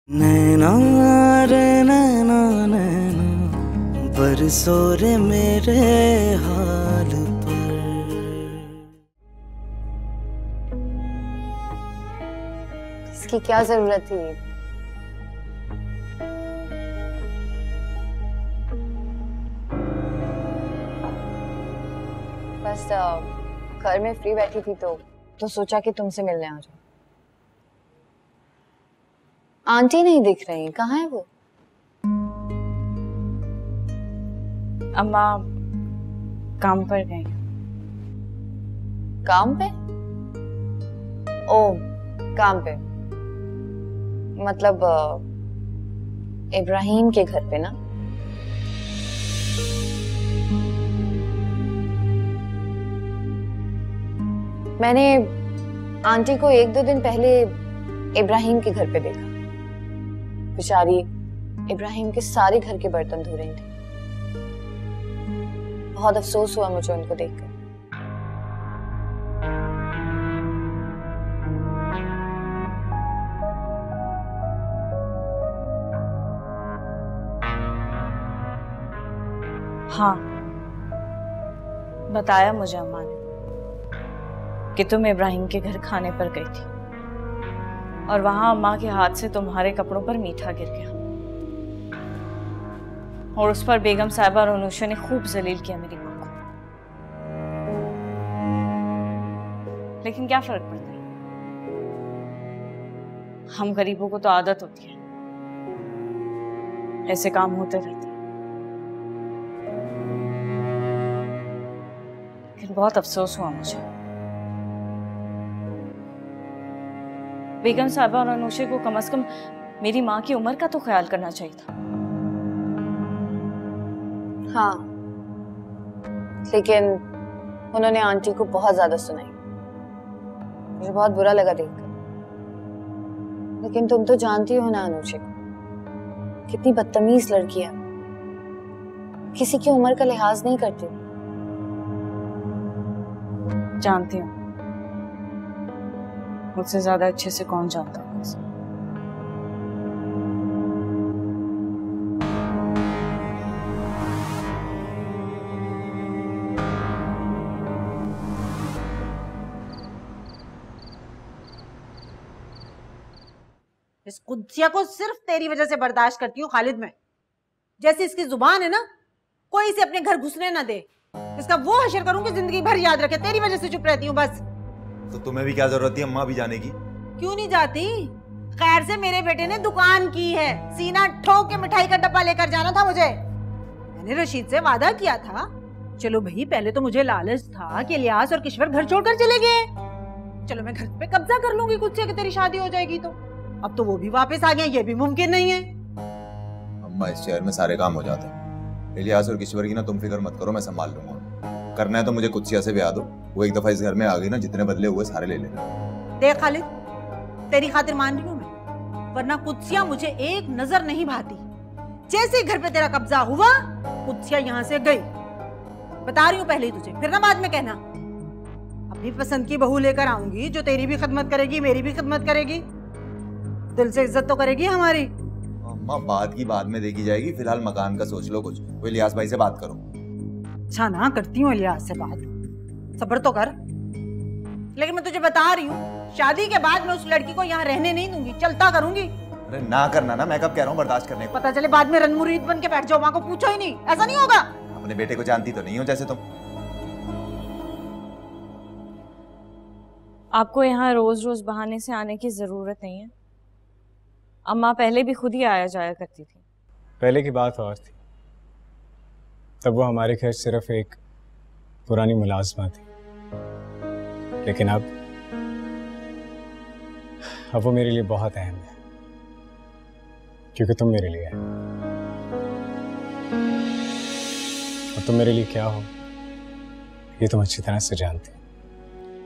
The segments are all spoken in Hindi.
नैना रे नैना नैना बरसो रे मेरे हाल पर। इसकी क्या जरूरत थी? बस घर में फ्री बैठी थी तो सोचा कि तुमसे मिलने आ जाऊं। आंटी नहीं दिख रही, कहाँ है वो? अम्मा काम पर गई। काम पे? ओ, काम पे मतलब इब्राहिम के घर पे ना? मैंने आंटी को 1-2 दिन पहले इब्राहिम के घर पे देखा। बेचारी इब्राहिम के सारे घर के बर्तन धो रही थी। बहुत अफसोस हुआ मुझे उनको देखकर। हाँ, बताया मुझे अम्मा ने कि तुम इब्राहिम के घर खाने पर गई थी और वहां अम्मा के हाथ से तुम्हारे कपड़ों पर मीठा गिर गया और उस पर बेगम साहिबा और अनुषा ने खूब जलील किया मेरी मां को। लेकिन क्या फर्क पड़ता है, हम गरीबों को तो आदत होती है, ऐसे काम होते रहते हैं। लेकिन बहुत अफसोस हुआ मुझे। बेगम साहिबा और अनुषा को कम से कम मेरी माँ की उम्र का तो ख्याल करना चाहिए था। हाँ, लेकिन उन्होंने आंटी को बहुत ज्यादा सुनाई। मुझे बहुत बुरा लगा देखकर। लेकिन तुम तो जानती हो ना अनुषा को, कितनी बदतमीज लड़की है, किसी की उम्र का लिहाज नहीं करती। जानती हूँ, मुझसे ज्यादा अच्छे से कौन जानता है उसे। इस कुद्सिया को सिर्फ तेरी वजह से बर्दाश्त करती हूँ खालिद मैं। जैसी इसकी जुबान है ना, कोई इसे अपने घर घुसने ना दे। इसका वो हशर करूँ कि जिंदगी भर याद रखे। तेरी वजह से चुप रहती हूँ बस। तो तुम्हें भी क्या जरूरत थी अम्मा भी जाने की? क्यों नहीं जाती? खैर से मेरे बेटे ने दुकान की है, सीना ठोक के मिठाई का डब्बा लेकर जाना था मुझे। मैंने रशीद से वादा किया था। चलो भाई, पहले तो मुझे लालच था कि इलियास और किश्वर घर छोड़कर चले गए। चलो मैं घर पे कब्जा कर लूंगी कुछ से कि तेरी शादी हो जाएगी तो। अब तो वो भी वापस आ गए, ये भी मुमकिन नहीं है। अम्मा, इस शहर में सारे काम हो जाते हैं। इलियास और किश्वर की ना तुम फिक्र मत करो, मैं संभाल लूंगा। करना है तो मुझे कुत्सिया से ब्याह दो। वो एक दफा इस घर में आ गई ना, जितने बदले हुए सारे ले लेना। देख खालिद, तेरी खातिर मान रही हूँ मैं, वरना कुत्सिया मुझे एक नजर नहीं भाती। जैसे घर पे तेरा कब्जा हुआ, कुत्सिया यहाँ से गई। बता रही हूँ पहले ही तुझे, फिर ना बाद में कहना। अपनी पसंद की बहू लेकर आऊंगी जो तेरी भी खिदमत करेगी, मेरी भी खिदमत करेगी, दिल से इज्जत तो करेगी हमारी। अम्मा, बात की बाद में देखी जाएगी, फिलहाल मकान का सोच लो कुछ। वो इलियास भाई से बात करो। अच्छा ना, करती हूँ इलियास से बात, सब्र तो कर। लेकिन मैं तुझे बता रही हूँ, शादी के बाद मैं उस लड़की को यहाँ रहने नहीं दूंगी, चलता करूंगी। अरे ना करना ना, मैं कब कह रहा हूँ बर्दाश्त करने को। पता चले बाद में रनमुरीद बन के बैठ जाओ, माँ को पूछो ही नहीं। ऐसा नहीं होगा। अपने बेटे को जानती तो नहीं हो जैसे तुम। आपको यहाँ रोज रोज बहाने से आने की जरूरत नहीं है। अम्मा पहले भी खुद ही आया जाया करती थी। पहले की बात और थी, तब वो हमारे घर सिर्फ एक पुरानी मुलाजमा थी। लेकिन अब वो मेरे लिए बहुत अहम है, क्योंकि तुम मेरे लिए है। और तुम मेरे लिए क्या हो, ये तुम अच्छी तरह से जानती हो।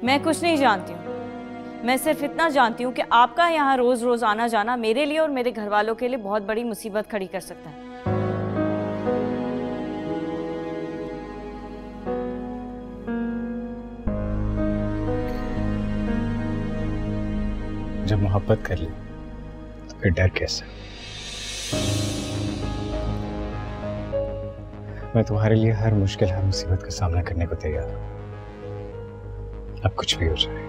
मैं कुछ नहीं जानती हूँ। मैं सिर्फ इतना जानती हूँ कि आपका यहाँ रोज रोज आना जाना मेरे लिए और मेरे घर वालों के लिए बहुत बड़ी मुसीबत खड़ी कर सकता है। जब मोहब्बत कर ली फिर डर कैसे? मैं तुम्हारे लिए हर मुश्किल, हर मुसीबत का सामना करने को तैयार हूं। अब कुछ भी हो जाए,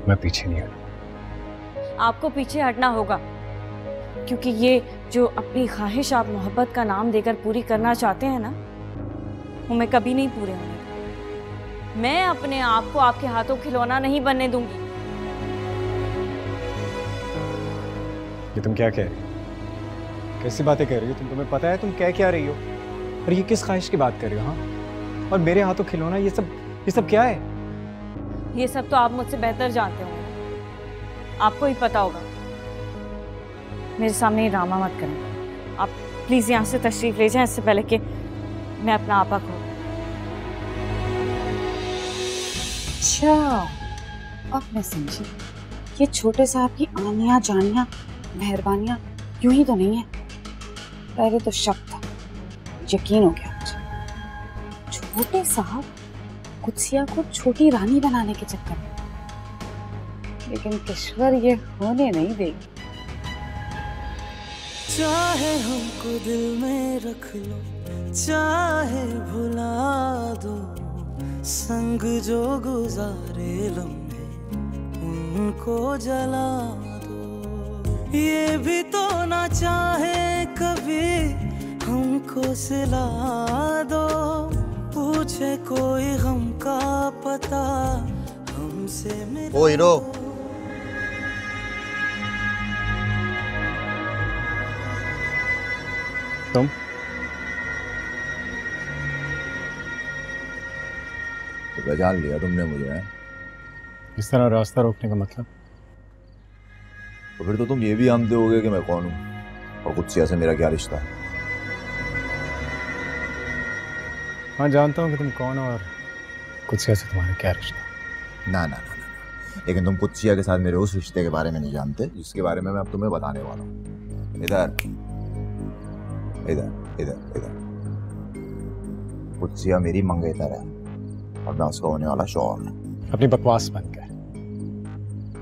मैं पीछे नहीं हटूंगा। आपको पीछे हटना होगा, क्योंकि ये जो अपनी ख्वाहिश आप मोहब्बत का नाम देकर पूरी करना चाहते हैं ना, वो मैं कभी नहीं पूरे होने दूंगी। मैं अपने आप को आपके हाथों खिलौना नहीं बनने दूंगी। ये तुम क्या कह रही हो? कैसी बातें कह रही हो तुम? तुम्हें पता है तुम कह क्या रही हो? और ये किस ख्वाहिश की बात कर रही हो? हाँ, और मेरे हाथों खिलौना, ये सब क्या है? ये सब तो आप मुझसे बेहतर जानते होंगे, आपको ही पता होगा। मेरे सामने ड्रामा मत करें। आप प्लीज यहाँ से तशरीफ ले जाएं, इससे पहले कि मैं अपना आपा खो। अच्छा, अब मैं समझी। ये छोटे साहब की आनियां जानियां मेहरबानियां यूं ही तो नहीं है। पहले तो शक था, यकीन हो गया मुझे। छोटे साहब कुत्सिया को छोटी रानी बनाने के चक्कर में, लेकिन किश्वर ये होने नहीं देगी। चाहे हमको दिल में रख लो, चाहे भुला दो, संग जो गुजारे लम्हे उनको जला दो। ये भी तो ना चाहे कभी हमको सिला दो, पूछे कोई गम का पता हमसे मिला। ओ हीरो, तुम तो पहचान लिया तुमने मुझे है? इस तरह रास्ता रोकने का मतलब? तो फिर तो तुम ये भी जानते होगे कि मैं कौन हूँ और कुत्सिया से मेरा क्या रिश्ता है। हाँ, जानता हूँ कि तुम कौन हो और कुत्सिया से तुम्हारा क्या रिश्ता। ना ना ना ना, लेकिन तुम कुत्सिया के साथ मेरे उस रिश्ते के बारे में नहीं जानते जिसके बारे में मैं अब तुम्हें बताने वाला हूँ। इधर इधर इधर इधर। कुत्सिया मेरी मंगेतर है और मैं उसका होने वाला शौहर। अपनी बकवास बंद कर।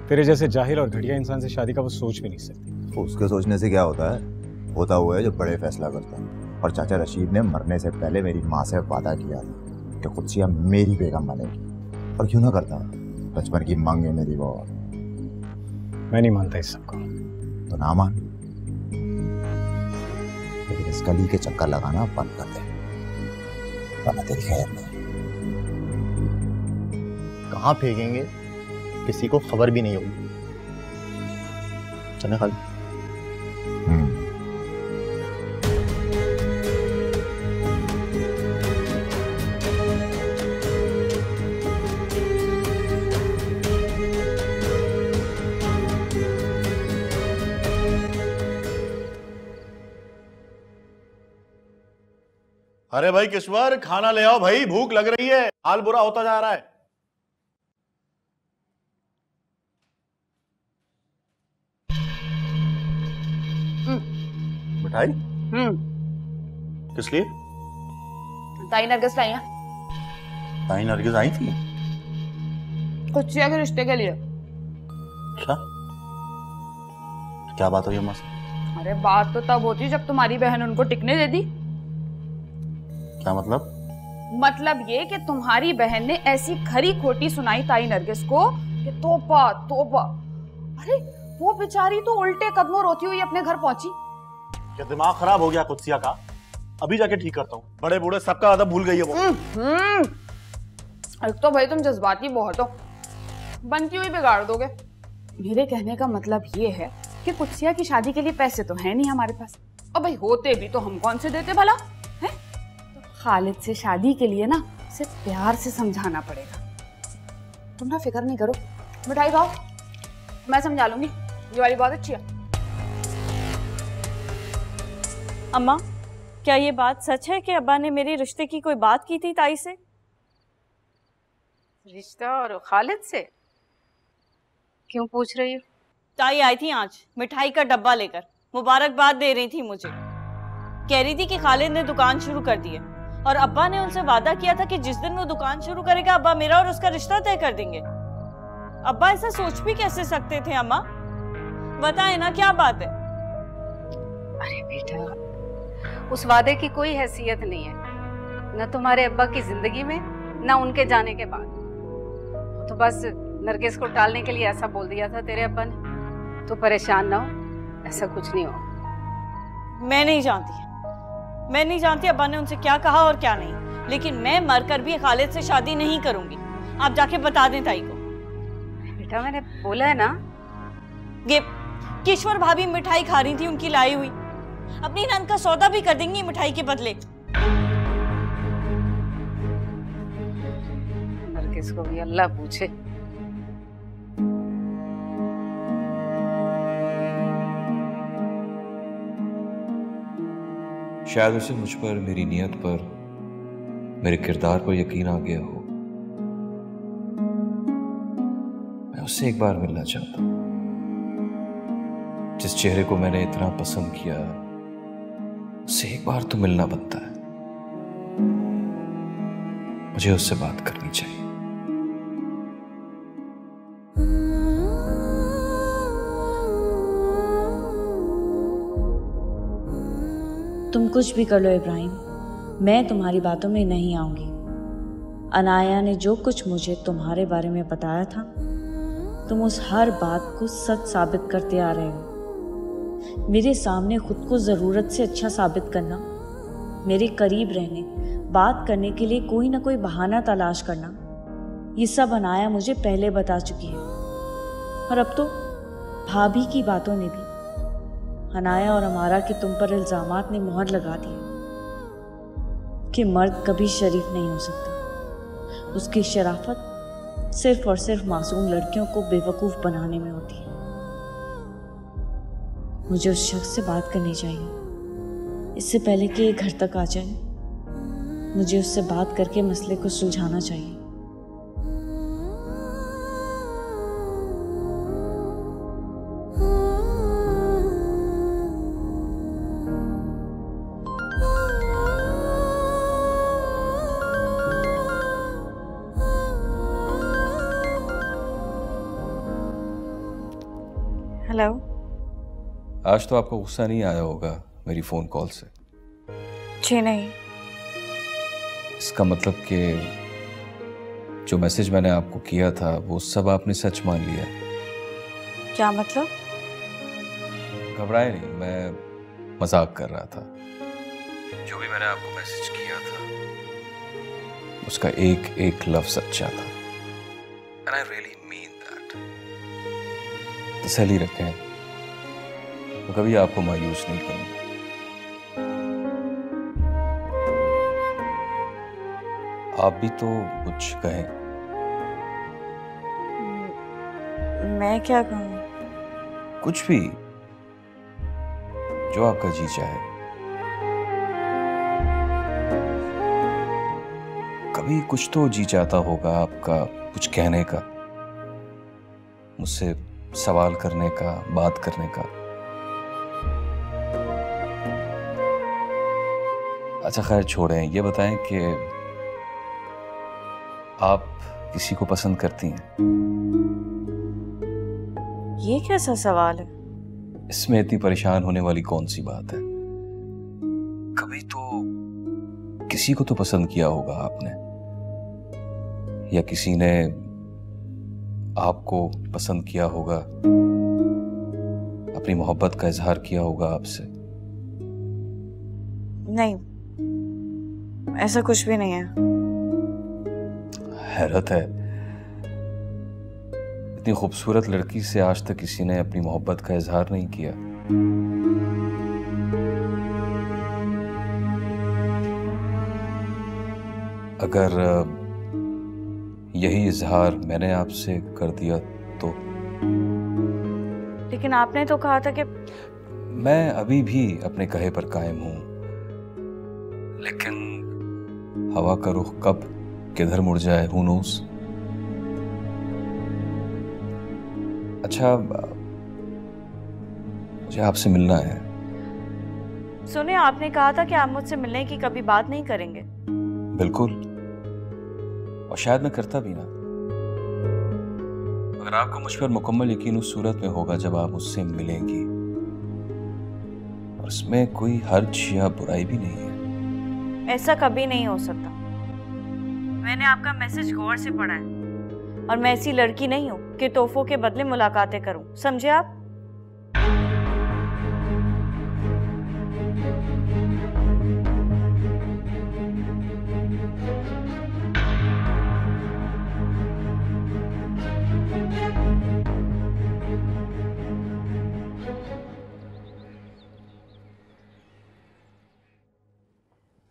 तेरे जैसे जाहिल और घटिया इंसान से शादी का वो सोच भी नहीं सकती। उसके सोचने से क्या होता है? होता हुआ है जो बड़े फैसला करते हैं। और चाचा रशीद ने मरने से पहले मेरी माँ से वादा किया था कि कुत्सिया मेरी बेगम बनेगी। और क्यों ना करता, बचपन की मांग है मेरी वो। मैं नहीं मानता इस सबको। तो ना मान, लेकिन इस गली के चक्कर लगाना बंद कर दे, वरना तेरी खैर नहीं। कहाँ फेंकेंगे किसी को खबर भी नहीं होगी। चले खाली। अरे भाई किश्वर, खाना ले आओ भाई, भूख लग रही है, हाल बुरा होता जा रहा है। मिठाई? किस लिए? ताई नरगिस लाई हैं। ताई नरगिस आई थी? कुत्सिया के रिश्ते के लिए। अच्छा, क्या बात हुई अम्मा से? अरे बात तो तब होती जब तुम्हारी बहन उनको टिकने दे दी। क्या मतलब? मतलब ये कि तुम्हारी बहन ने ऐसी खरी खोटी सुनाई ताई नरगिस को कि तोबा तोबा। अरे वो बेचारी तो उल्टे कदमों रोती हुई अपने घर पहुंची। क्या दिमाग खराब हो गया कुत्सिया का? अभी जाके ठीक करता हूँ। बड़े बूढ़े सबका अदब भूल गई है वो। एक तो भाई तुम जज्बाती बहुत हो, बनती हुई बिगाड़ दोगे। मेरे कहने का मतलब ये है कि कुत्सिया की शादी के लिए पैसे तो है नहीं हमारे पास, और भाई होते भी तो हम कौन से देते भला है? तो खालिद से शादी के लिए ना उसे प्यार से समझाना पड़ेगा। तुम ना फिक्र नहीं करो, मिठाई खाओ, मैं समझा लूंगी। ये वाली बहुत अच्छी है। अम्मा, क्या ये बात सच है कि अब्बा ने मेरे रिश्ते की कोई बात की थी ताई से? रिश्ता और खालिद से क्यों पूछ रही हो? ताई आई थी आज मिठाई का डब्बा लेकर, मुबारकबाद दे रही थी मुझे। कह रही थी कि खालिद ने दुकान शुरू कर दी है और अब्बा ने उनसे वादा किया था कि जिस दिन वो दुकान शुरू करेगा अब्बा मेरा और उसका रिश्ता तय कर देंगे। अब्बा ऐसा सोच भी कैसे सकते थे अम्मा? बताए ना क्या बात है। अरे बेटा, उस वादे की कोई हैसियत नहीं है, न तुम्हारे अब्बा की जिंदगी में न उनके जाने के बाद। तो बस नरगिस को टालने के लिए ऐसा बोल दिया था तेरे अब्बा ने। तो परेशान ना हो, ऐसा कुछ नहीं हो। मैं नहीं जानती अब्बा ने उनसे क्या कहा और क्या नहीं, लेकिन मैं मरकर भी खालिद से शादी नहीं करूंगी। आप जाके बता दें ताई को। बेटा मैंने बोला है ना। ये किश्वर भाभी मिठाई खा रही थी उनकी लाई हुई, अपनी नंद का सौदा भी कर देंगी मिठाई के बदले। नरगिस को भी अल्लाह पूछे। शायद उसे मुझ पर, मेरी नीयत पर, मेरे किरदार पर यकीन आ गया हो। मैं उससे एक बार मिलना चाहता हूं। जिस चेहरे को मैंने इतना पसंद किया, उससे एक बार तो मिलना बनता है। मुझे उससे बात करनी चाहिए। तुम कुछ भी कर लो इब्राहिम, मैं तुम्हारी बातों में नहीं आऊंगी। अनाया ने जो कुछ मुझे तुम्हारे बारे में बताया था, तुम उस हर बात को सच साबित करते आ रहे हो। मेरे सामने खुद को ज़रूरत से अच्छा साबित करना, मेरे करीब रहने, बात करने के लिए कोई ना कोई बहाना तलाश करना, ये सब अनाया मुझे पहले बता चुकी है। और अब तो भाभी की बातों ने भी, अनाया और अमारा के तुम पर इल्जामात ने मोहर लगा दी कि मर्द कभी शरीफ नहीं हो सकता। उसकी शराफत सिर्फ और सिर्फ मासूम लड़कियों को बेवकूफ़ बनाने में होती है। मुझे उस शख्स से बात करनी चाहिए इससे पहले कि ये घर तक आ जाए। मुझे उससे बात करके मसले को सुलझाना चाहिए। हेलो। आज तो आपको गुस्सा नहीं आया होगा मेरी फोन कॉल से? जी नहीं। इसका मतलब कि जो मैसेज मैंने आपको किया था वो सब आपने सच मान लिया? क्या मतलब? घबराए नहीं, मैं मजाक कर रहा था। जो भी मैंने आपको मैसेज किया था उसका एक एक लफ्ज सच्चा था। And I really mean that. तसल्ली रखें, तो कभी आपको मायूस नहीं करूंगा। आप भी तो कुछ कहें। मैं क्या कहूँ? कुछ भी जो आपका जी चाहे। कभी कुछ तो जी चाहता होगा आपका कुछ कहने का, मुझसे सवाल करने का, बात करने का। अच्छा खैर छोड़ें, ये बताएं कि आप किसी को पसंद करती हैं? ये कैसा सवाल है? इसमें इतनी परेशान होने वाली कौन सी बात है? कभी तो किसी को तो पसंद किया होगा आपने, या किसी ने आपको पसंद किया होगा, अपनी मोहब्बत का इजहार किया होगा आपसे। नहीं, ऐसा कुछ भी नहीं है। हैरत है, इतनी खूबसूरत लड़की से आज तक किसी ने अपनी मोहब्बत का इजहार नहीं किया। अगर यही इजहार मैंने आपसे कर दिया तो? लेकिन आपने तो कहा था कि मैं अभी भी अपने कहे पर कायम हूं, लेकिन हवा का रुख कब किधर मुड़ जाए, हू नोस। अच्छा, मुझे आपसे मिलना है। सुने, आपने कहा था कि आप मुझसे मिलने की कभी बात नहीं करेंगे। बिल्कुल, और शायद मैं करता भी ना। मगर आपको मुझ पर मुकम्मल यकीन उस सूरत में होगा जब आप उससे मिलेंगी, और उसमें कोई हर्ज या बुराई भी नहीं है। ऐसा कभी नहीं हो सकता। मैंने आपका मैसेज गौर से पढ़ा है और मैं ऐसी लड़की नहीं हूं कि तोहफों के बदले मुलाकातें करूं, समझे आप?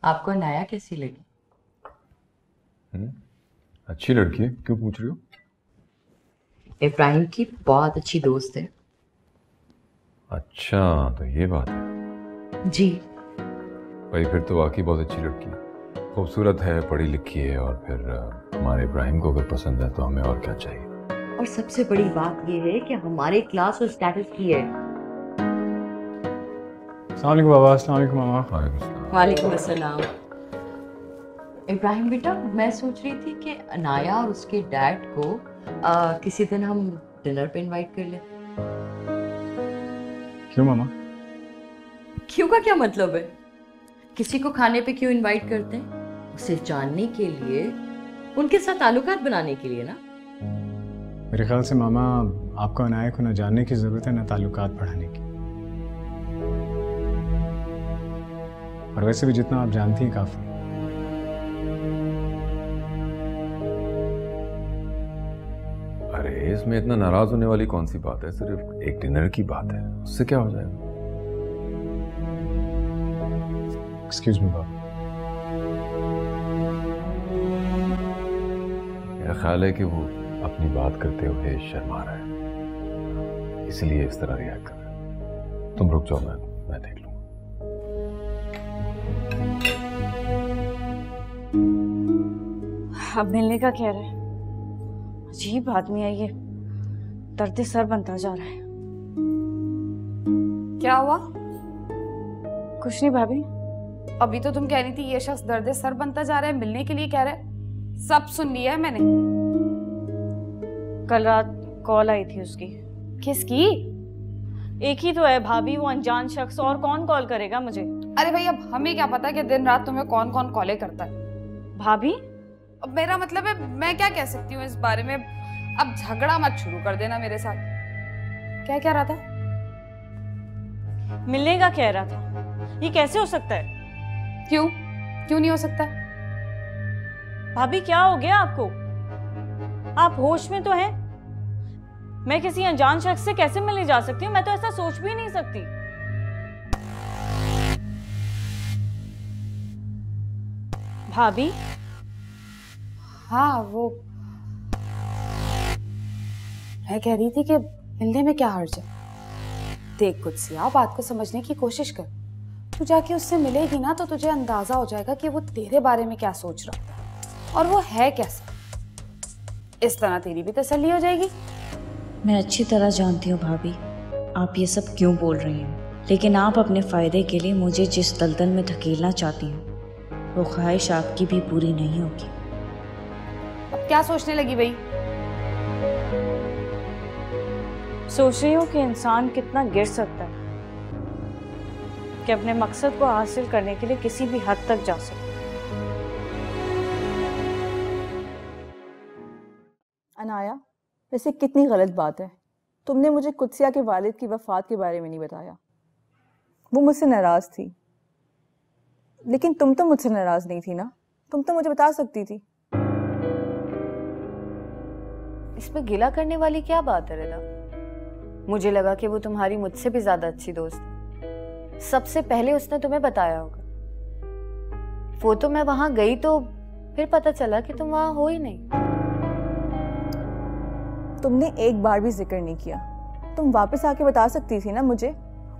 आपको अनाया कैसी लगी? अच्छी लड़की है, क्यों पूछ रही हो? इब्राहिम की बहुत अच्छी दोस्त है। अच्छा, तो ये बात है। जी भाई फिर तो वाकई बहुत अच्छी लड़की है, खूबसूरत है, पढ़ी लिखी है, और फिर हमारे इब्राहिम को अगर पसंद है तो हमें और क्या चाहिए। और सबसे बड़ी बात ये है कि हमारे क्लास और स्टेटस की है। अस्सलाम वालेकुम बाबा। अस्सलाम वालेकुम मामा। वालेकुम अस्सलाम। इब्राहिम बेटा, मैं सोच रही थी कि अनाया और उसके डैड को किसी दिन हम डिनर पे इनवाइट कर लें। क्यों मामा? क्यों का क्या मतलब है? किसी को खाने पे क्यों इनवाइट करते हैं? उसे जानने के लिए, उनके साथ ताल्लुकात बनाने के लिए ना। मेरे ख्याल से मामा आपको अनाया को न जानने की जरूरत है, न ताल्लुकात बढ़ाने की। और वैसे भी जितना आप जानती हैं काफी। अरे इसमें इतना नाराज होने वाली कौन सी बात है? सिर्फ एक डिनर की बात है, उससे क्या हो जाएगा? एक्सक्यूज मी बाबा। मेरा ख्याल है कि वो अपनी बात करते हुए शर्मा रहा है, इसलिए इस तरह रिएक्ट कर रहा है। तुम रुक जाओ, मैं देख लूँ। अब मिलने का कह रहा है। अजीब आदमी है ये, दर्द सर बनता जा रहा है। क्या हुआ? कुछ नहीं भाभी। अभी तो तुम कह रही थी ये शख्स दर्द सर बनता जा रहा है, मिलने के लिए कह रहा है। सब सुन लिया है मैंने। कल रात कॉल आई थी उसकी। किसकी? एक ही तो है भाभी, वो अनजान शख्स, और कौन कॉल करेगा मुझे? अरे भाई, अब हमें क्या पता कि दिन रात तुम्हें कौन कौन कॉलें करता है। भाभी अब मेरा मतलब है, मैं क्या कह सकती हूँ इस बारे में? अब झगड़ा मत शुरू कर देना मेरे साथ। क्या कह रहा था? मिलने का कह रहा था। ये कैसे हो सकता है? क्यों नहीं हो सकता? भाभी क्या हो गया आपको? आप होश में तो हैं? मैं किसी अनजान शख्स से कैसे मिलने जा सकती हूँ? मैं तो ऐसा सोच भी नहीं सकती। भाभी हाँ, वो मैं कह रही थी कि मिलने में क्या हर्ज है। देख कुत्सिया, बात को समझने की कोशिश कर। तू जाके उससे मिलेगी ना तो तुझे अंदाजा हो जाएगा कि वो तेरे बारे में क्या सोच रहा है और वो है कैसा। इस तरह तेरी भी तसल्ली हो जाएगी। मैं अच्छी तरह जानती हूँ भाभी आप ये सब क्यों बोल रही हैं, लेकिन आप अपने फ़ायदे के लिए मुझे जिस दलदल में धकेलना चाहती हैं वो ख्वाहिश आपकी भी पूरी नहीं होगी। अब क्या सोचने लगी भाई? सोच रही हूँ कि इंसान कितना गिर सकता है कि अपने मकसद को हासिल करने के लिए किसी भी हद तक जा सकता है। अनाया, वैसे कितनी गलत बात है, तुमने मुझे कुत्सिया के वालिद की वफात के बारे में नहीं बताया। वो मुझसे नाराज थी, लेकिन तुम तो मुझसे नाराज नहीं थी ना, तुम तो मुझे बता सकती थी। इसमें गिला करने वाली क्या बात है रिदा? मुझे लगा कि वो तुम्हारी मुझसे भी ज्यादा अच्छी दोस्त है। सबसे पहले उसने तुम्हें बताया होगा। वो तो मैं वहां गई तो फिर पता चला कि तुम वहां हो ही नहीं। तुमने एक बार भी जिक्र नहीं किया। तुम वापस आके बता सकती थी ना मुझे।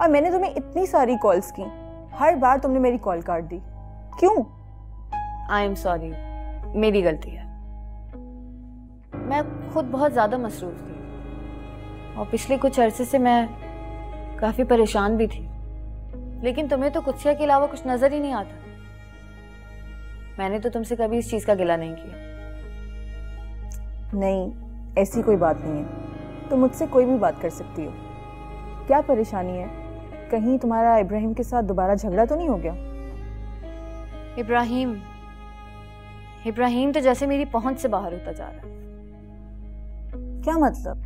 और मैंने तुम्हें इतनी सारी कॉल्स की, हर बार तुमने मेरी कॉल काट दी। क्यों? आई एम सॉरी, मेरी गलती है। मैं खुद बहुत ज्यादा मसरूफ थी और पिछले कुछ अरसे से मैं काफी परेशान भी थी। लेकिन तुम्हें तो कुत्सिया के अलावा कुछ नजर ही नहीं आता। मैंने तो तुमसे कभी इस चीज का गिला नहीं किया। नहीं, ऐसी कोई बात नहीं है, तुम मुझसे कोई भी बात कर सकती हो। क्या परेशानी है? कहीं तुम्हारा इब्राहिम के साथ दोबारा झगड़ा तो नहीं हो गया? इब्राहिम तो जैसे मेरी पहुंच से बाहर होता जा रहा है। क्या मतलब?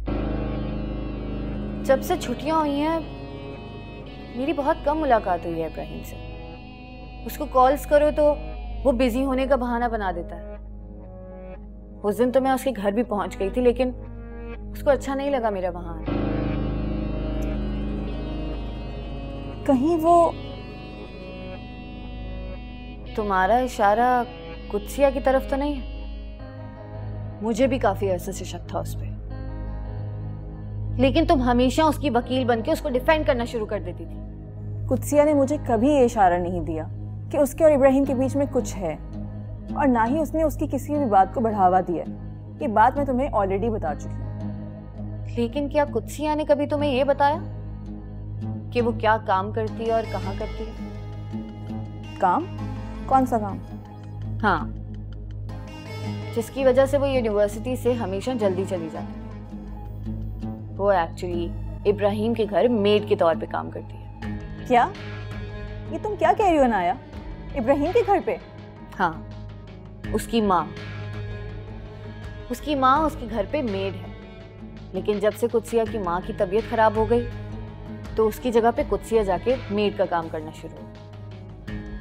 जब से छुट्टियां हुई हैं मेरी बहुत कम मुलाकात हुई है इब्राहिम से। उसको कॉल्स करो तो वो बिजी होने का बहाना बना देता है। उस दिन तो मैं उसके घर भी पहुंच गई थी, लेकिन उसको अच्छा नहीं लगा मेरा वहां आना। कहीं वो तुम्हारा इशारा कुत्सिया की तरफ तो नहीं है? मुझे भी काफी अरसे से शक था उस पर, लेकिन तुम हमेशा उसकी वकील बनके उसको डिफेंड करना शुरू कर देती थी। कुत्सिया ने मुझे कभी ये इशारा नहीं दिया कि उसके और इब्राहिम के बीच में कुछ है, और ना ही उसने उसकी किसी भी बात को बढ़ावा दिया। ये बात मैं तुम्हें ऑलरेडी बता चुकी हूँ। लेकिन क्या कुत्सिया ने कभी तुम्हें ये बताया कि वो क्या काम करती है और कहाँ करती है? काम? कौन सा काम? हाँ, जिसकी वजह से वो यूनिवर्सिटी से हमेशा जल्दी चली जाती है। वो एक्चुअली इब्राहिम के घर मेड के तौर पे काम करती है। क्या? ये तुम क्या कह रही हो नाया? इब्राहिम के घर पे? हाँ, उसकी माँ उसके घर पे मेड है, लेकिन जब से कुत्सिया की माँ की तबीयत खराब हो गई तो उसकी जगह पे कुत्सिया जाके मेड का काम करना शुरू हुआ।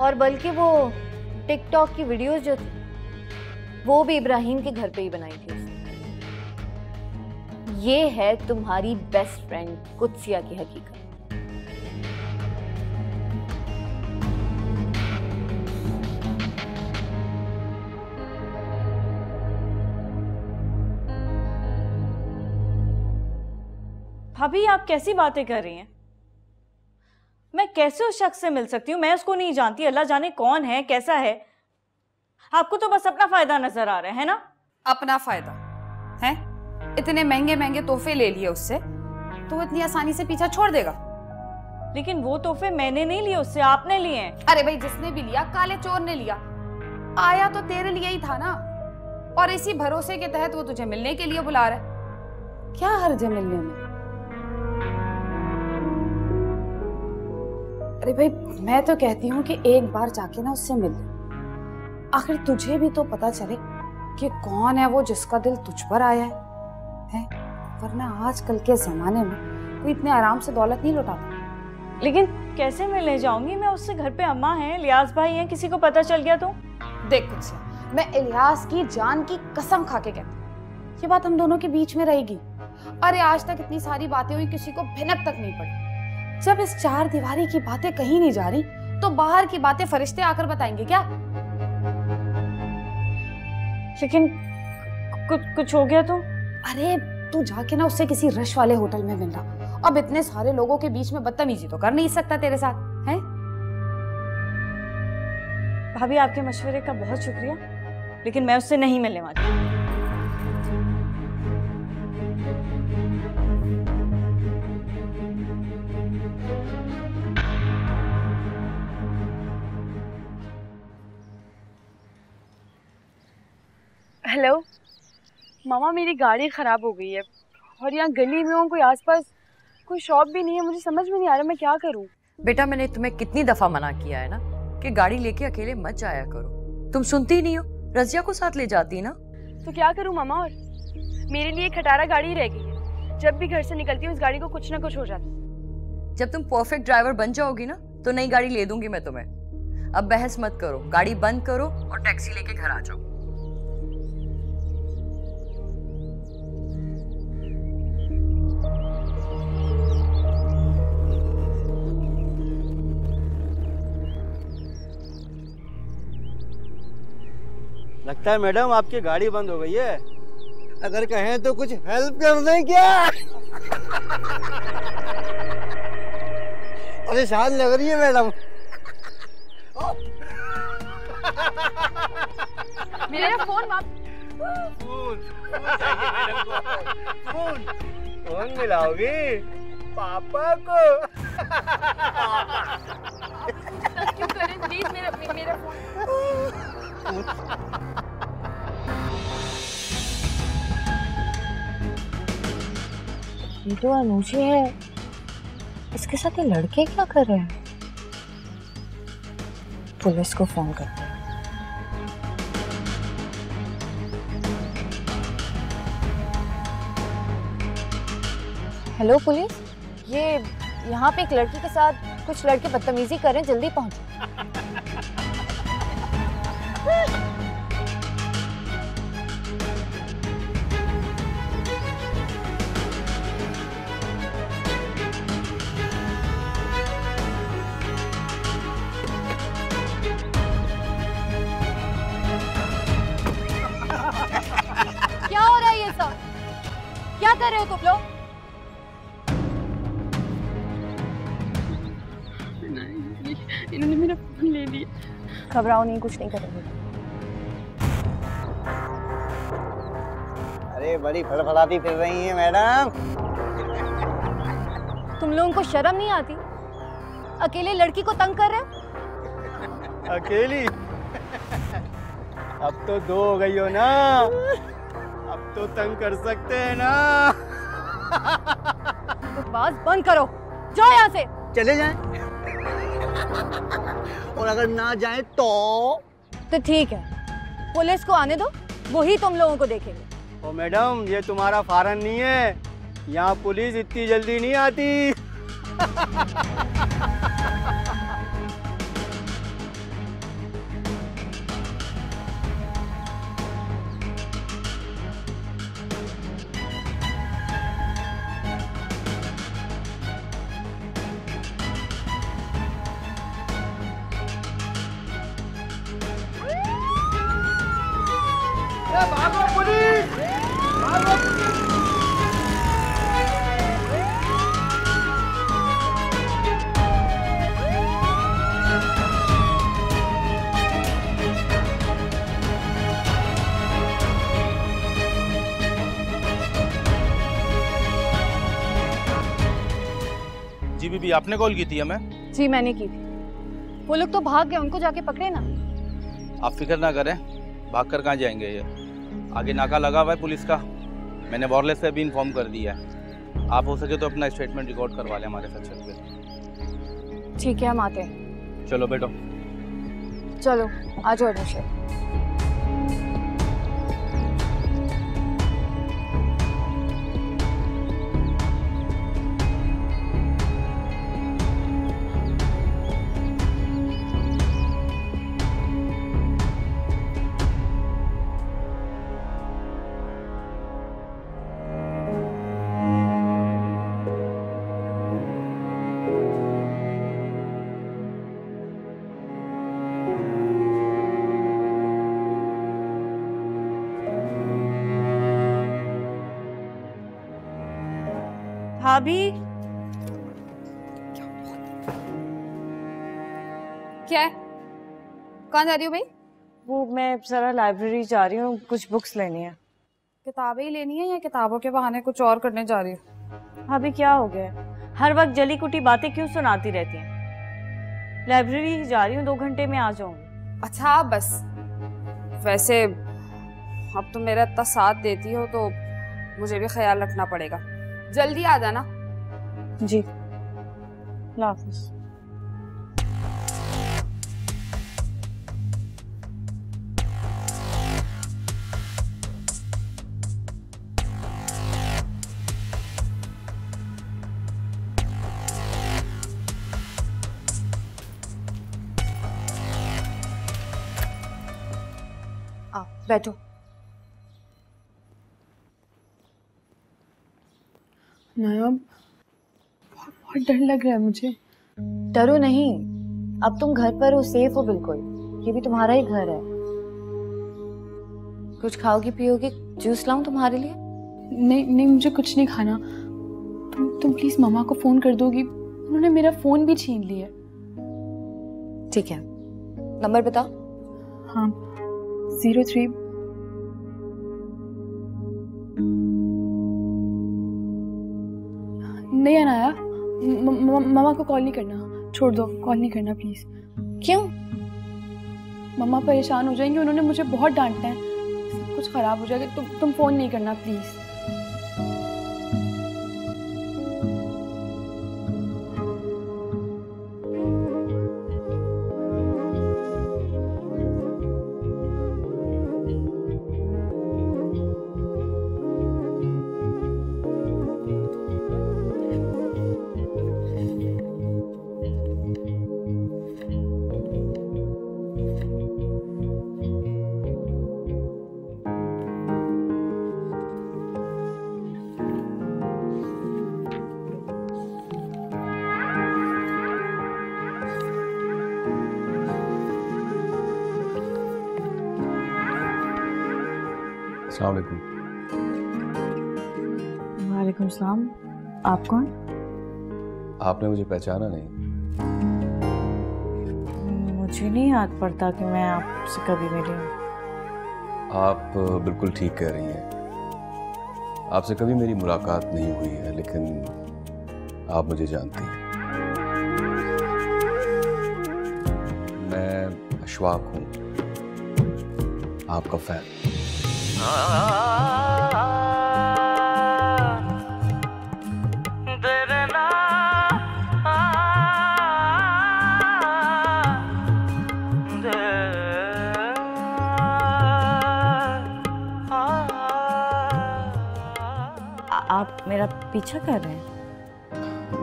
और बल्कि वो टिकटॉक की वीडियोस जो थी वो भी इब्राहिम के घर पे ही बनाई थी उसने। ये है तुम्हारी बेस्ट फ्रेंड कुत्सिया की हकीकत। भाभी आप कैसी बातें कर रही हैं? मैं कैसे उस शख्स से मिल सकती हूँ? मैं उसको नहीं जानती, अल्लाह जाने कौन है, कैसा है। आपको तो बस अपना फायदा नजर आ रहा है ना? अपना फायदा है? इतने महंगे महंगे तोहफे ले लिए उससे तो वो इतनी आसानी से पीछा छोड़ देगा? लेकिन वो तोहफे मैंने नहीं लिए उससे, आपने लिए हैं। अरे भाई, जिसने भी लिया काले चोर ने लिया। आया तो तेरे लिए ही था ना, और इसी भरोसे के तहत वो तुझे मिलने के लिए बुला रहा है। क्या हर्ज है मिलने में? अरे भाई, मैं तो कहती हूँ कि एक बार जाके ना उससे मिल ले। आखिर तुझे भी तो पता चले कि कौन है वो जिसका दिल तुझ पर आया है? वरना आजकल के जमाने में कोई इतने आराम से दौलत नहीं लुटाता। लेकिन कैसे मिलने जाऊंगी मैं उससे? घर पे अम्मा है, इलियास भाई हैं, किसी को पता चल गया तो? देख कुछ, मैं इलियास की जान की कसम खा के कहती हूँ ये बात हम दोनों के बीच में रहेगी। अरे आज तक इतनी सारी बातें हुई, किसी को भिनक तक नहीं पड़ी। जब इस चार दीवारी की बातें कहीं नहीं जा रही तो बाहर की बातें फरिश्ते आकर बताएंगे क्या? लेकिन कुछ हो गया तो? अरे तू जाके ना उससे किसी रश वाले होटल में मिलना। अब इतने सारे लोगों के बीच में बदतमीजी तो कर नहीं सकता तेरे साथ, है? भाभी आपके मशवरे का बहुत शुक्रिया, लेकिन मैं उससे नहीं मिलने वाली। हेलो मामा, मेरी गाड़ी खराब हो गई है और यहाँ गली में हूँ, कोई आसपास कोई शॉप भी नहीं है। मुझे समझ में नहीं आ रहा मैं क्या करूँ। बेटा, मैंने तुम्हें कितनी दफा मना किया है ना कि गाड़ी लेके अकेले मत जाया करो। तुम सुनती ही नहीं हो। रजिया को साथ ले जाती ना। तो क्या करूँ मामा, और मेरे लिए खटारा गाड़ी रह गई है। जब भी घर से निकलती हूँ उस गाड़ी को कुछ ना कुछ हो जाता है। जब तुम परफेक्ट ड्राइवर बन जाओगी ना तो नई गाड़ी ले दूंगी मैं तुम्हें। अब बहस मत करो, गाड़ी बंद करो और टैक्सी लेके घर आ जाओ। लगता है मैडम आपकी गाड़ी बंद हो गई है। अगर कहें तो कुछ हेल्प कर दें क्या? परेशान लग रही है मैडम। मेरा फोन फोन मिलाओगी पापा को? क्यों करें प्लीज, मेरा फोन। जो अनुजी है, इसके साथ ये लड़के क्या कर रहे हैं? पुलिस को फोन करते हैं। हेलो पुलिस, ये यहाँ पे एक लड़की के साथ कुछ लड़के बदतमीजी कर रहे हैं, जल्दी पहुंचो। क्या हो रहा है ये सब? क्या कर रहे हो तुम लोग? इन्होंने मेरा फोन ले लिया। घबराओ नहीं, कुछ नहीं करेंगे। अरे बड़ी फड़फड़ाती फिर रही है मैडम। तुम लोगों को शर्म नहीं आती? अकेले लड़की को तंग कर रहे हो? अकेली? अब तो 2 हो गई हो ना, अब तो तंग कर सकते हैं ना। बकवास बंद करो, जाओ यहाँ से। चले जाएं? और अगर ना जाए तो ठीक है, पुलिस को आने दो, वही तुम लोगों को देखेंगे। ओ मैडम, ये तुम्हारा फारन नहीं है, यहाँ पुलिस इतनी जल्दी नहीं आती। भागो पुलिस! भागो पुलिस! जी बीबी, आपने कॉल की थी हमें? जी मैंने की थी। वो लोग तो भाग गए, उनको जाके पकड़े ना। आप फिक्र ना करें, भागकर कहाँ जाएंगे ये। आगे नाका लगा हुआ है पुलिस का, मैंने वायरलेस से भी इन्फॉर्म कर दिया है। आप हो सके तो अपना स्टेटमेंट रिकॉर्ड करवा लें हमारे साथ चल के। ठीक है, हम आते हैं। चलो बैठो। चलो आ जाओ अनुषा। भाभी, क्या है? कहाँ जा रही हो भाई? वो मैं जरा लाइब्रेरी जा रही हूँ, कुछ बुक्स लेनी है। किताबें ही लेनी है या किताबों के बहाने कुछ और करने जा रही हो? भाभी क्या हो गया, हर वक्त जली कुटी बातें क्यों सुनाती रहती हैं? लाइब्रेरी ही जा रही हूँ, 2 घंटे में आ जाऊंगी। अच्छा बस, वैसे अब तुम मेरा इतना साथ देती हो तो मुझे भी ख्याल रखना पड़ेगा। जल्दी आ जाना। जी, अल्लाह हाफिज़। बैठो। नायाब, बहुत डर लग रहा है मुझे। डरो नहीं, अब तुम घर पर हो, सेफ हो बिल्कुल। ये भी तुम्हारा ही घर है। कुछ खाओगी पियोगी? जूस लाऊं तुम्हारे लिए? नहीं नहीं, मुझे कुछ नहीं खाना। तुम प्लीज मामा को फोन कर दोगी? उन्होंने मेरा फोन भी छीन लिया। ठीक है, नंबर बताओ। हाँ, 03 नहीं अनाया, मामा को कॉल नहीं करना, छोड़ दो, कॉल नहीं करना प्लीज। क्यों? मम्मा परेशान हो जाएंगे, उन्होंने मुझे बहुत डांटा है, सब कुछ खराब हो जाएगा। तुम फोन नहीं करना प्लीज। अस्सलाम वालेकुम। वालेकुम सलाम। आप कौन? आपने मुझे पहचाना नहीं? मुझे नहीं याद पड़ता कि मैं आपसे कभी मिली हूँ। आप बिल्कुल ठीक कह रही हैं। आपसे कभी मेरी मुलाकात नहीं हुई है, लेकिन आप मुझे जानती हैं। मैं अशफाक हूँ, आपका फैन। आप मेरा पीछा कर रहे हैं?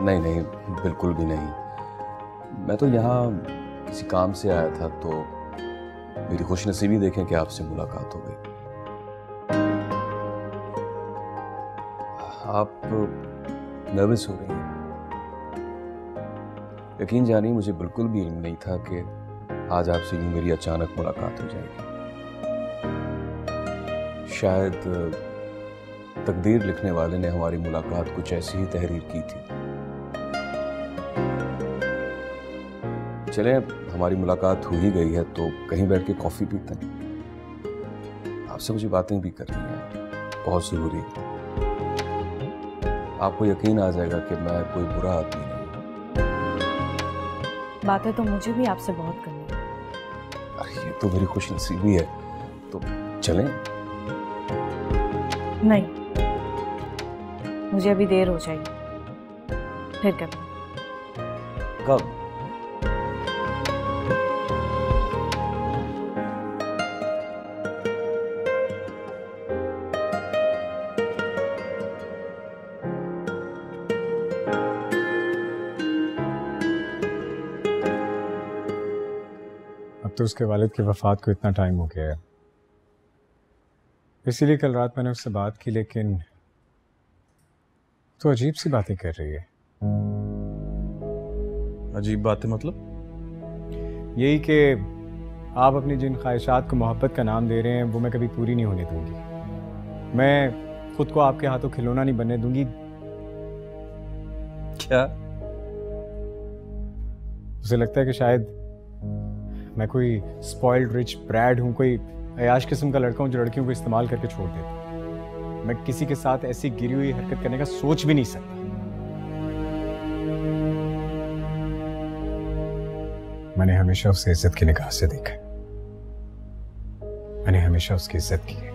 नहीं नहीं, बिल्कुल भी नहीं। मैं तो यहाँ किसी काम से आया था, तो मेरी खुशनसीबी देखें कि आपसे मुलाकात हो गई। आप नर्वस हो रही हैं। यकीन जानिए, मुझे बिल्कुल भी इल्म नहीं था कि आज आपसे यूं मेरी अचानक मुलाकात हो जाएगी। शायद तकदीर लिखने वाले ने हमारी मुलाकात कुछ ऐसी ही तहरीर की थी। चलें, हमारी मुलाकात हो ही गई है तो कहीं बैठ के कॉफी पीते हैं। आपसे मुझे बातें भी करनी है, बहुत जरूरी। आपको यकीन आ जाएगा कि मैं कोई बुरा आदमी नहीं। बातें तो मुझे भी आपसे बहुत करनी है। अरे ये तो मेरी खुशनसीबी है, तो चलें। नहीं, मुझे अभी देर हो जाएगी। फिर कभी। कब? अब तो उसके वालिद की वफात को इतना टाइम हो गया है, इसीलिए कल रात मैंने उससे बात की, लेकिन तो अजीब सी बातें कर रही है। अजीब बातें मतलब? यही कि आप अपनी जिन ख्वाहिशात को मोहब्बत का नाम दे रहे हैं, वो मैं कभी पूरी नहीं होने दूंगी। मैं खुद को आपके हाथों खिलौना नहीं बनने दूंगी। क्या? उसे लगता है कि शायद मैं कोई स्पॉइल्ड रिच ब्रैड हूँ, कोई अयाश किस्म का लड़का हूँ जो लड़कियों को इस्तेमाल करके छोड़ देता। मैं किसी के साथ ऐसी गिरी हुई हरकत करने का सोच भी नहीं सकता। मैंने हमेशा उसे इज्जत की निगाह से देखा है। मैंने हमेशा उसकी इज्जत की है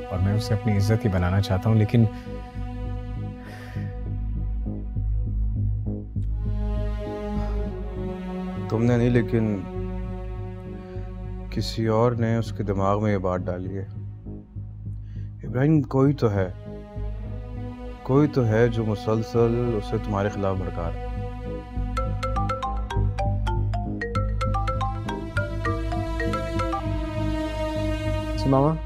और मैं उसे अपनी इज्जत ही बनाना चाहता हूं, लेकिन तुमने नहीं, लेकिन किसी और ने उसके दिमाग में ये बात डाली है। इब्राहिम, कोई तो है जो मुसलसल उसे तुम्हारे खिलाफ भड़का रहा है। मामा।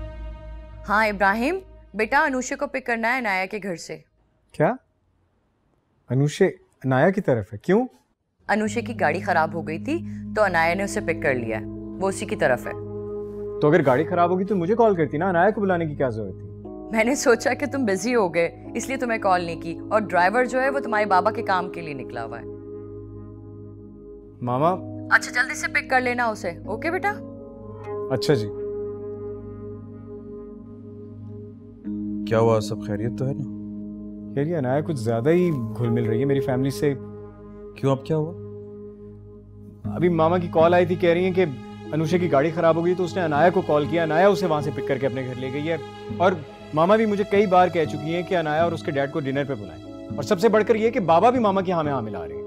हाँ इब्राहिम बेटा, अनुषे को पिक करना है अनाया के घर से। क्या? अनुषे अनाया की तरफ है? क्यों? अनुषे की गाड़ी खराब हो गई थी तो अनाया ने उसे पिक कर लिया है, वो उसी की तरफ है। तो अगर गाड़ी खराब होगी तो मुझे कॉल करती ना, अनाया को बुलाने की क्या जरूरत थी? मैंने सोचा कि तुम बिजी हो गए इसलिए तुम्हें कॉल नहीं की, और ड्राइवर जो है वो तुम्हारे बाबा के काम के लिए निकला हुआ है। मामा। अच्छा जल्दी से पिक कर लेना उसे, ओके बेटा? अच्छा जी। क्या हुआ, सब खैरियत तो है ना? खैरियत? अनाया कुछ ज्यादा ही घुल मिल रही है मेरी फैमिली से। क्यों, अब क्या हुआ? अभी मामा की कॉल आई थी, कह रही है कि अनुषा की गाड़ी खराब हो गई, तो उसने अनाया को कॉल किया, अनाया उसे वहां से पिक करके अपने घर ले गई है। और मामा भी मुझे कई बार कह चुकी हैं कि अनाया और उसके डैड को डिनर पे बुलाएं। और सबसे बढ़कर ये कि बाबा भी मामा की हाँ में हाँ मिला रहे हैं।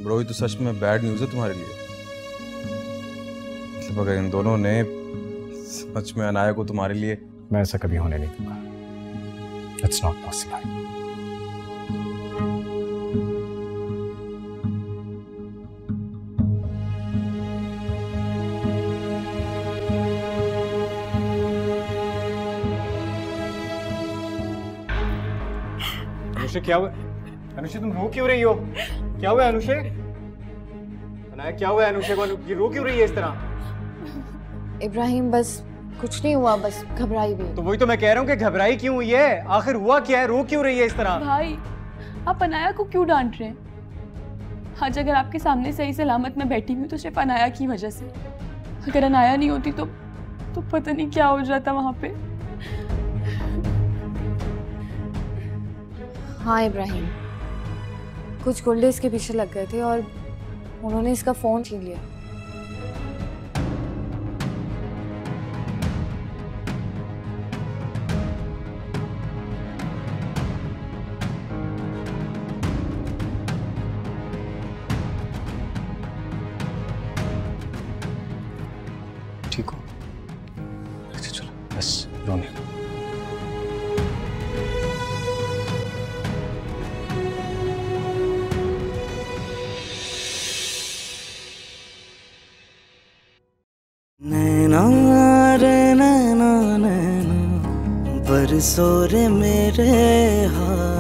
ब्रो, ये तो सच में बैड न्यूज़ है तुम्हारे लिए। मतलब अगर इन दोनों ने सच में अनाया को तुम्हारे लिए। मैं ऐसा कभी होने नहीं दूंगा। It's not possible. अनुषे क्या हुआ? अनुषे तुम रो क्यों रही हो? क्या हुआ अनुषे? अनाया क्या हुआ अनुषे को? ये रो क्यों रही है इस तरह? इब्राहिम बस कुछ नहीं हुआ, बस घबराई हुई। तो वही तो मैं कह रहा हूँ कि घबराई क्यों हुई है? आखिर हुआ क्या है? रो क्यों रही है इस तरह? भाई आप अनाया को क्यों डांट रहे हैं? आज अगर आपके सामने सही सलामत में बैठी हुई तो सिर्फ अनाया की वजह से। अगर अनाया नहीं होती तो पता नहीं क्या हो जाता वहां पे। हाँ इब्राहिम, कुछ गुंडे इसके पीछे लग गए थे और उन्होंने इसका फोन छीन लिया। ठीक हो? अच्छा चलो, बस रोने। नैना रे नैना नैना बरसो रे मेरे हाथ